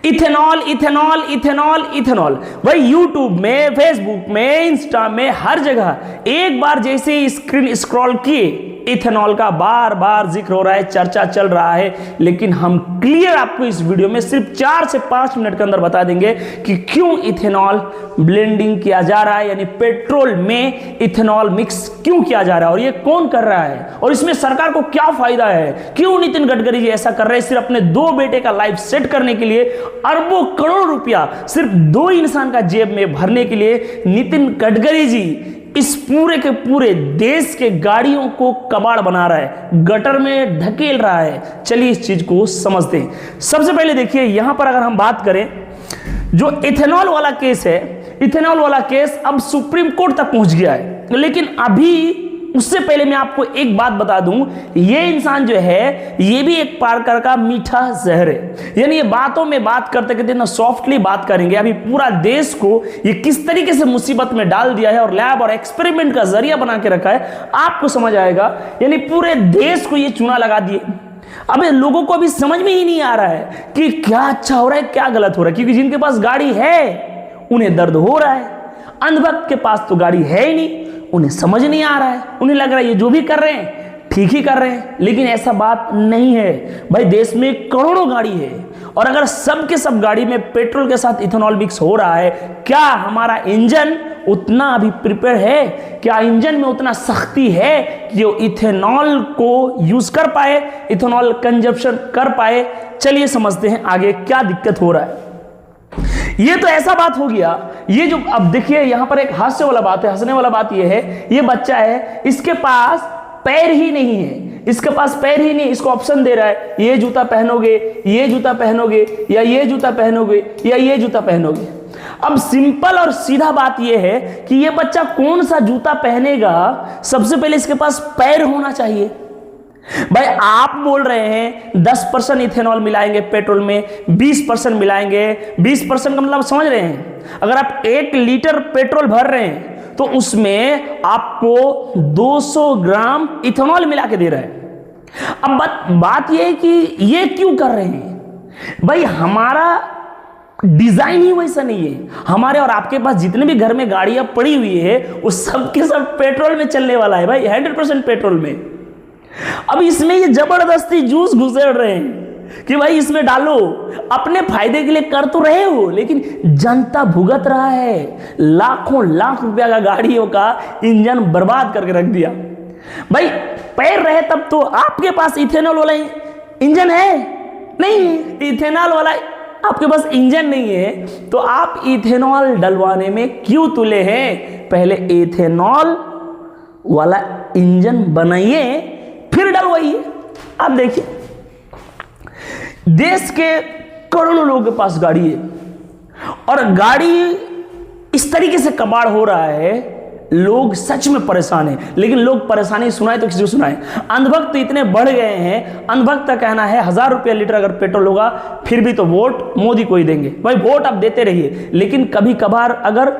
Ethanol ethanol ethanol ethanol. भाई YouTube में, Facebook में, इंस्टा में, हर जगह एक बार जैसे स्क्रीन स्क्रॉल किए इथेनॉल का बार बार जिक्र हो रहा है, चर्चा चल रहा है। लेकिन हम क्लियर आपको इस वीडियो में सिर्फ 4 से 5 मिनट के अंदर बता देंगे कि क्यों इथेनॉल ब्लेंडिंग किया जा रहा है, यानी पेट्रोल में इथेनॉल मिक्स क्यों किया जा रहा है और ये कौन कर रहा है और इसमें सरकार को क्या फायदा है। क्यों नितिन गडकरी जी ऐसा कर रहे हैं, सिर्फ अपने 2 बेटे का लाइफ सेट करने के लिए, अरबों करोड़ रुपया सिर्फ 2 इंसान का जेब में भरने के लिए नितिन गडकरी जी इस पूरे के पूरे देश के गाड़ियों को कबाड़ बना रहा है, गटर में ढकेल रहा है। चलिए इस चीज को समझते हैं। सबसे पहले देखिए यहां पर अगर हम बात करें, जो इथेनॉल वाला केस है, इथेनॉल वाला केस अब सुप्रीम कोर्ट तक पहुंच गया है। लेकिन अभी उससे पहले मैं आपको एक बात बता दूं, ये इंसान जो है ये भी एक प्रकार का मीठा जहर है। यानी ये बातों में बात करते करते ना सॉफ्टली बात करेंगे, अभी पूरा देश को ये किस तरीके से मुसीबत में डाल दिया है और लैब और एक्सपेरिमेंट का जरिया बना के रखा है, आपको समझ आएगा। यानी पूरे देश को ये चूना लगा दिए। अबे लोगों को अभी समझ में ही नहीं आ रहा है कि क्या अच्छा हो रहा है क्या गलत हो रहा है, क्योंकि जिनके पास गाड़ी है उन्हें दर्द हो रहा है, अंधभक्त के पास तो गाड़ी है ही नहीं, उन्हें समझ नहीं आ रहा है, उन्हें लग रहा है ये जो भी कर रहे हैं ठीक ही कर रहे हैं। लेकिन ऐसा बात नहीं है भाई, देश में करोड़ों गाड़ी है और अगर सब के सब गाड़ी में पेट्रोल के साथ इथेनॉल मिक्स हो रहा है, क्या हमारा इंजन उतना अभी प्रिपेयर है? क्या इंजन में उतना सख्ती है कि वो इथेनॉल को यूज कर पाए, इथेनॉल कंजप्शन कर पाए? चलिए समझते हैं आगे क्या दिक्कत हो रहा है। ये तो ऐसा बात हो गया, ये जो अब देखिए यहां पर एक हास्य वाला बात है, हंसने वाला बात ये है, ये बच्चा है, इसके पास पैर ही नहीं है, इसके पास पैर ही नहीं, इसको ऑप्शन दे रहा है ये जूता पहनोगे, ये जूता पहनोगे, या ये जूता पहनोगे, या ये जूता पहनोगे। अब सिंपल और सीधा बात यह है कि ये बच्चा कौन सा जूता पहनेगा, सबसे पहले इसके पास पैर होना चाहिए। भाई आप बोल रहे हैं 10% इथेनॉल मिलाएंगे पेट्रोल में, 20% मिलाएंगे, 20% का मतलब समझ रहे हैं? अगर आप 1 लीटर पेट्रोल भर रहे हैं तो उसमें आपको 200 ग्राम इथेनॉल मिला के दे रहा है। अब बात यह है कि ये क्यों कर रहे हैं? भाई हमारा डिजाइन ही वैसा नहीं है। हमारे और आपके पास जितने भी घर में गाड़ियां पड़ी हुई है वो सब के सब पेट्रोल में चलने वाला है भाई, 100% पेट्रोल में। अब इसमें ये जबरदस्ती जूस घुसेड़ रहे हैं कि भाई इसमें डालो, अपने फायदे के लिए कर तो रहे हो, लेकिन जनता भुगत रहा है। लाखों लाख रुपया का गाड़ियों का इंजन बर्बाद करके रख दिया। भाई पैर रहे तब तो आपके पास इथेनॉल वाला इंजन है नहीं, इथेनॉल वाला आपके पास इंजन नहीं है तो आप इथेनॉल डलवाने में क्यों तुले हैं? पहले इथेनॉल वाला इंजन बनाइए फिर डलवाइए। आप देखिए देश के करोड़ों लोगों के पास गाड़ी है और गाड़ी इस तरीके से कबाड़ हो रहा है, लोग सच में परेशान हैं। लेकिन लोग परेशानी सुनाए तो किसी को सुनाए? अंधभक्त तो इतने बढ़ गए हैं, अंधभक्त का कहना है 1000 रुपया लीटर अगर पेट्रोल होगा फिर भी तो वोट मोदी को ही देंगे। भाई वोट आप देते रहिए, लेकिन कभी कभार अगर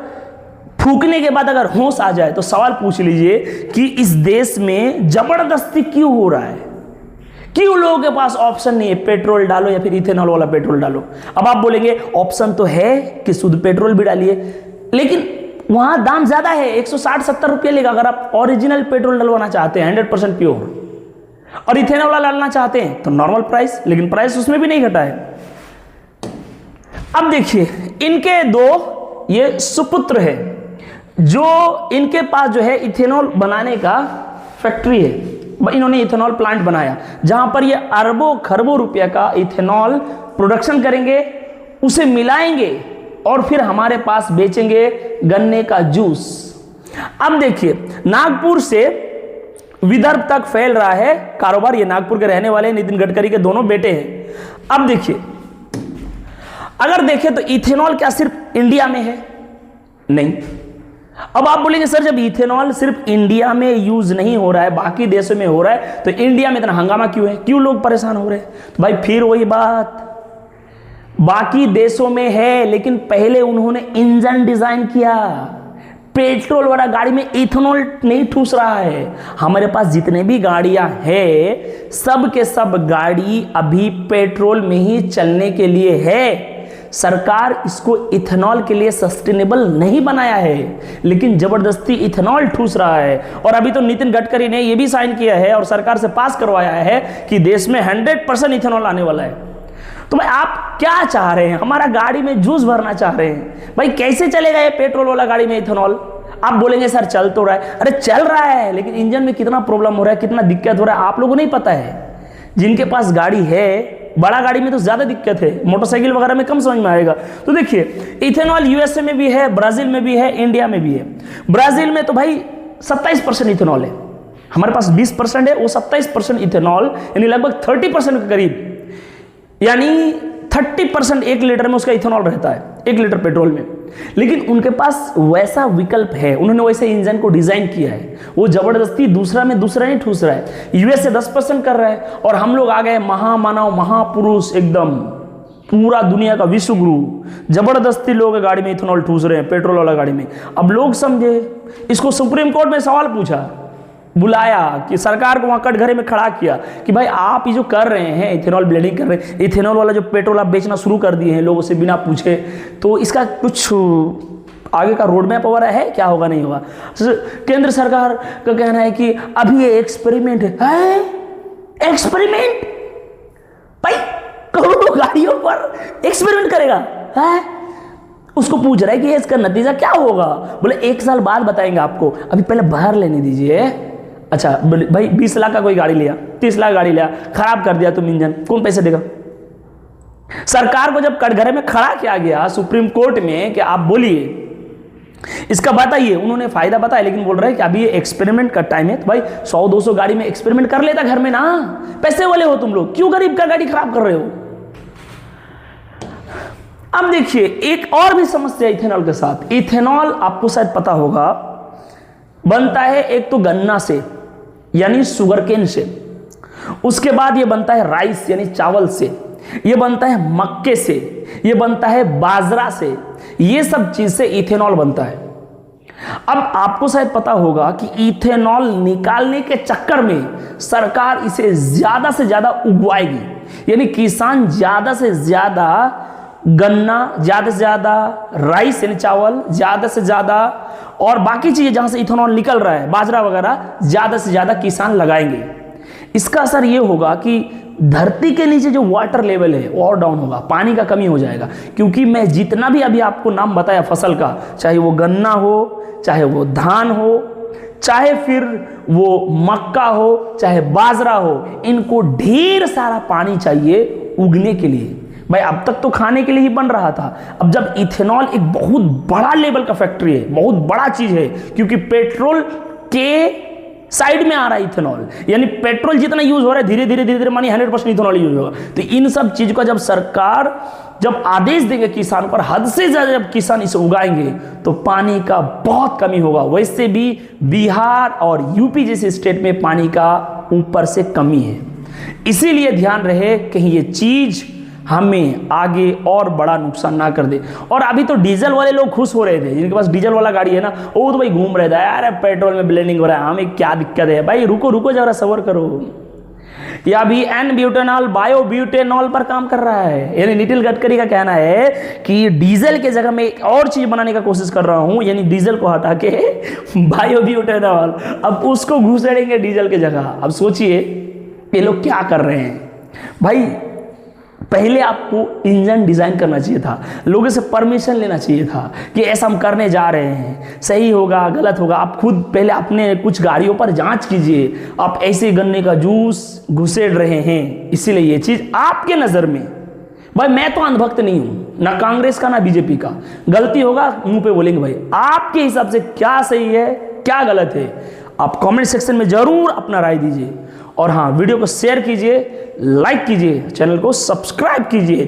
फूकने के बाद अगर होश आ जाए तो सवाल पूछ लीजिए कि इस देश में जबरदस्ती क्यों हो रहा है? क्यों लोगों के पास ऑप्शन नहीं है, पेट्रोल डालो या फिर इथेनॉल वाला पेट्रोल डालो? अब आप बोलेंगे ऑप्शन तो है कि शुद्ध पेट्रोल भी डालिए, लेकिन वहां दाम ज्यादा है, 160-70 रुपये लेगा अगर आप ओरिजिनल पेट्रोल डलवाना चाहते हैं 100% प्योर, और इथेनॉल वाला डालना चाहते हैं तो नॉर्मल प्राइस, लेकिन प्राइस उसमें भी नहीं घटा है। अब देखिए इनके 2 ये सुपुत्र है जो इनके पास जो है इथेनॉल बनाने का फैक्ट्री है, इन्होंने इथेनॉल प्लांट बनाया जहां पर ये अरबों खरबों रुपया का इथेनॉल प्रोडक्शन करेंगे, उसे मिलाएंगे और फिर हमारे पास बेचेंगे गन्ने का जूस। अब देखिए नागपुर से विदर्भ तक फैल रहा है कारोबार, ये नागपुर के रहने वाले नितिन गडकरी के दोनों बेटे हैं। अब देखिए अगर देखें तो इथेनॉल क्या सिर्फ इंडिया में है? नहीं। अब आप बोलेंगे सर जब इथेनॉल सिर्फ इंडिया में यूज नहीं हो रहा है बाकी देशों में हो रहा है तो इंडिया में इतना हंगामा क्यों है, क्यों लोग परेशान हो रहे हैं? तो भाई फिर वही बात, बाकी देशों में है लेकिन पहले उन्होंने इंजन डिजाइन किया, पेट्रोल वाला गाड़ी में इथेनॉल नहीं ठूस रहा है। हमारे पास जितने भी गाड़ियां हैं सब के सब गाड़ी अभी पेट्रोल में ही चलने के लिए है। सरकार इसको इथेनॉल के लिए सस्टेनेबल नहीं बनाया है, लेकिन जबरदस्ती इथेनॉल ठूस रहा है। और अभी तो नितिन गडकरी ने यह भी साइन किया है और सरकार से पास करवाया है कि देश में 100% इथेनॉल आने वाला है। तो भाई आप क्या चाह रहे हैं? हमारा गाड़ी में जूस भरना चाह रहे हैं। भाई कैसे चलेगा ये पेट्रोल वाला गाड़ी में इथेनॉल? आप बोलेंगे सर चल तो रहा है, अरे चल रहा है, लेकिन इंजन में कितना प्रॉब्लम हो रहा है, कितना दिक्कत हो रहा है आप लोगों को नहीं पता है। जिनके पास गाड़ी है, बड़ा गाड़ी में तो ज्यादा दिक्कत है, मोटरसाइकिल वगैरह में कम समझ में आएगा। तो देखिए इथेनॉल यूएसए में भी है, ब्राजील में भी है, इंडिया में भी है। ब्राजील में तो भाई 27% इथेनॉल है, हमारे पास 20% है, वो 27% इथेनॉल यानी लगभग 30% के करीब, यानी 30% 1 लीटर में उसका इथेनॉल रहता है, 1 लीटर पेट्रोल में। लेकिन उनके पास वैसा विकल्प है, उन्होंने वैसे इंजन को डिजाइन किया है, वो जबरदस्ती दूसरा नहीं ठूस रहा है। यूएसए 10% कर रहा है और हम लोग आ गए महामानव महापुरुष, एकदम पूरा दुनिया का विश्व गुरु, जबरदस्ती लोग गाड़ी में इथेनॉल ठूस रहे हैं, पेट्रोल वाला गाड़ी में। अब लोग समझे, इसको सुप्रीम कोर्ट में सवाल पूछा, बुलाया कि सरकार को वहां कटघरे में खड़ा किया कि भाई आप ये जो कर रहे हैं, इथेनॉल ब्लेंडिंग कर रहे हैं, इथेनॉल वाला जो पेट्रोल आप बेचना शुरू कर दिए हैं लोगों से बिना पूछे, तो इसका कुछ आगे का रोड मैप वगैरह है, क्या होगा नहीं होगा? केंद्र सरकार का कहना है कि अभी ये एक्सपेरिमेंट है। एक्सपेरिमेंट भाई, करोड़ों गाड़ियों पर एक्सपेरिमेंट करेगा है? उसको पूछ रहा है कि इसका नतीजा क्या होगा? बोले 1 साल बाद बताएंगे आपको, अभी पहले बाहर लेने दीजिए। अच्छा भाई 20 लाख का कोई गाड़ी लिया, 30 लाख गाड़ी लिया, खराब कर दिया तुम इंजन, कौन पैसे देगा? सरकार को जब कटघरे में खड़ा किया गया सुप्रीम कोर्ट में कि आप बोलिए इसका बताइए, उन्होंने फायदा बताया, लेकिन बोल रहे हैं कि अभी ये एक्सपेरिमेंट का टाइम है। तो भाई 100-200 गाड़ी में एक्सपेरिमेंट कर लेता घर में ना, पैसे वाले हो तुम लोग, क्यों गरीब का गाड़ी खराब कर रहे हो? अब देखिए एक और भी समस्या इथेनॉल के साथ। इथेनॉल आपको शायद पता होगा बनता है एक तो गन्ना से यानी शुगरकेन से, उसके बाद ये बनता है राइस यानी चावल से, ये बनता है मक्के से, ये बनता है बाजरा से, ये सब चीज से इथेनॉल बनता है। अब आपको शायद पता होगा कि इथेनॉल निकालने के चक्कर में सरकार इसे ज्यादा से ज्यादा उगवाएगी, यानी किसान ज्यादा से ज्यादा गन्ना, ज्यादा से ज्यादा राइस यानी चावल, ज्यादा से ज्यादा और बाकी चीजें जहां से इथेनॉल निकल रहा है, बाजरा वगैरह, ज्यादा से ज्यादा किसान लगाएंगे। इसका असर यह होगा कि धरती के नीचे जो वाटर लेवल है वो और डाउन होगा, पानी का कमी हो जाएगा। क्योंकि मैं जितना भी अभी आपको नाम बताया फसल का, चाहे वो गन्ना हो, चाहे वो धान हो, चाहे फिर वो मक्का हो, चाहे बाजरा हो, इनको ढेर सारा पानी चाहिए उगने के लिए। भाई अब तक तो खाने के लिए ही बन रहा था, अब जब इथेनॉल एक बहुत बड़ा लेवल का फैक्ट्री है, बहुत बड़ा चीज है, क्योंकि पेट्रोल के साइड में आ रहा है इथेनॉल, यानी पेट्रोल जितना यूज हो रहा है धीरे धीरे मानी 100% इथेनॉल यूज होगा। तो इन सब चीज का जब सरकार जब आदेश देंगे किसान पर, हद से ज्यादा जब किसान इसे उगाएंगे तो पानी का बहुत कमी होगा। वैसे भी बिहार और यूपी जैसे स्टेट में पानी का ऊपर से कमी है, इसीलिए ध्यान रहे कहीं ये चीज हमें आगे और बड़ा नुकसान ना कर दे। और अभी तो डीजल वाले लोग खुश हो रहे थे, जिनके पास डीजल वाला गाड़ी है ना, वो तो भाई घूम रहे थे, यार पेट्रोल में ब्लेंडिंग हो रहा है, हमें क्या दिक्कत है? भाई रुको जरा सबर करो। या भी एन ब्यूटेनॉल बायो ब्यूटेनॉल पर काम कर रहा है, यानी नितिन गडकरी का कहना है कि डीजल के जगह में एक और चीज बनाने का कोशिश कर रहा हूं, यानी डीजल को हटा के बायो ब्यूटेनॉल, अब उसको घुसेड़ेंगे डीजल के जगह। अब सोचिए ये लोग क्या कर रहे हैं। भाई पहले आपको इंजन डिजाइन करना चाहिए था, लोगों से परमिशन लेना चाहिए था कि ऐसा हम करने जा रहे हैं, सही होगा गलत होगा। आप खुद पहले अपने कुछ गाड़ियों पर जांच कीजिए, आप ऐसे गन्ने का जूस घुसेड़ रहे हैं, इसीलिए ये चीज आपके नजर में। भाई मैं तो अंधभक्त नहीं हूं, ना कांग्रेस का ना बीजेपी का, गलती होगा मुंह पे बोलेंगे। भाई आपके हिसाब से क्या सही है क्या गलत है, आप कमेंट सेक्शन में जरूर अपना राय दीजिए। और हाँ, वीडियो को शेयर कीजिए, लाइक कीजिए, चैनल को सब्सक्राइब कीजिए।